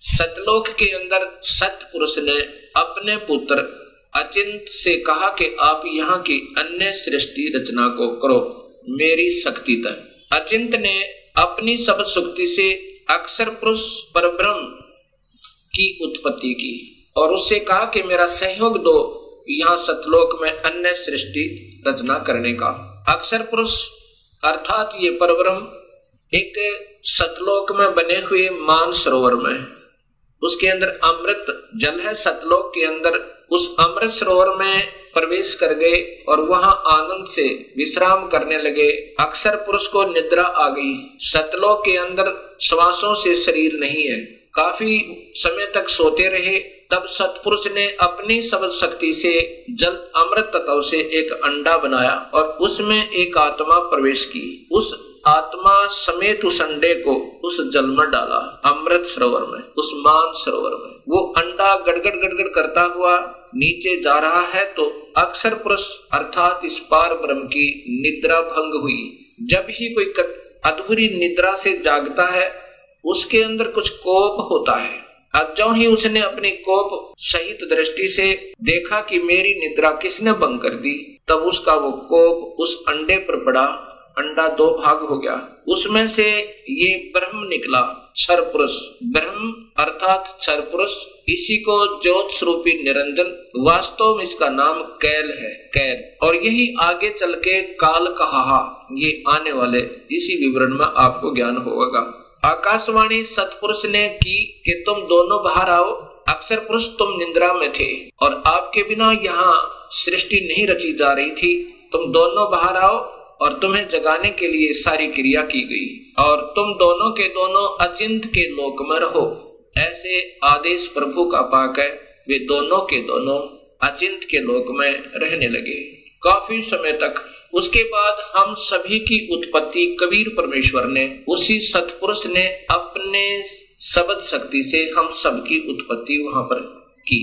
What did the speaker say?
सतलोक के अंदर सतपुरुष ने अपने पुत्र अचिंत से कहा कि आप यहाँ की अन्य सृष्टि रचना को करो मेरी शक्ति तक। अचिंत ने अपनी सब शक्ति से अक्षर पुरुष परब्रह्म की उत्पत्ति की और उससे कहा कि मेरा सहयोग दो यहाँ सतलोक में अन्य सृष्टि रचना करने का। अक्षर पुरुष अर्थात ये परब्रह्म एक सतलोक में बने हुए मान सरोवर में, उसके अंदर अमृत जल है। सतलोक के अंदर उस अमृत सरोवर में प्रवेश कर गए और वहां आनंद से विश्राम करने लगे। अक्षर पुरुष को निद्रा आ गई। सतलोक के अंदर श्वासों से शरीर नहीं है, काफी समय तक सोते रहे। तब सतपुरुष ने अपनी सब शक्ति से जल अमृत तत्व से एक अंडा बनाया और उसमें एक आत्मा प्रवेश की। उस आत्मा समेत उस अंडे को उस जल में डाला, अमृत सरोवर में, उस मान सरोवर में। वो अंडा गड़गड़ गड़गड़ करता हुआ नीचे जा रहा है तो अक्षर पुरुष अर्थात इस पार ब्रह्म की निद्रा भंग हुई। जब ही कोई अधूरी निद्रा से जागता है उसके अंदर कुछ कोप होता है। अब जो ही उसने अपनी कोप सहित दृष्टि से देखा कि मेरी निद्रा किसने भंग कर दी, तब उसका वो कोप उस अंडे पर पड़ा। अंडा दो भाग हो गया, उसमें से ये ब्रह्म निकला, क्षर पुरुष। ब्रह्म अर्थात क्षर पुरुष, इसी को ज्योत स्वरूपी निरंजन, वास्तव में इसका नाम कैल है, कैल। और यही आगे चल के काल कहा, ये आने वाले इसी विवरण में आपको ज्ञान होगा। आकाशवाणी सतपुरुष ने की कि तुम दोनों बाहर आओ। अक्षर पुरुष तुम निद्रा में थे और आपके बिना यहाँ सृष्टि नहीं रची जा रही थी। तुम दोनों बाहर आओ और तुम्हें जगाने के लिए सारी क्रिया की गई और तुम दोनों के दोनों अचिंत के लोक में रहो। ऐसे आदेश प्रभु का पाक है। वे दोनों के दोनों अचिंत के लोक में रहने लगे काफी समय तक। उसके बाद हम सभी की उत्पत्ति कबीर परमेश्वर ने, उसी सतपुरुष ने अपने शब्द शक्ति से हम सबकी उत्पत्ति वहां पर की।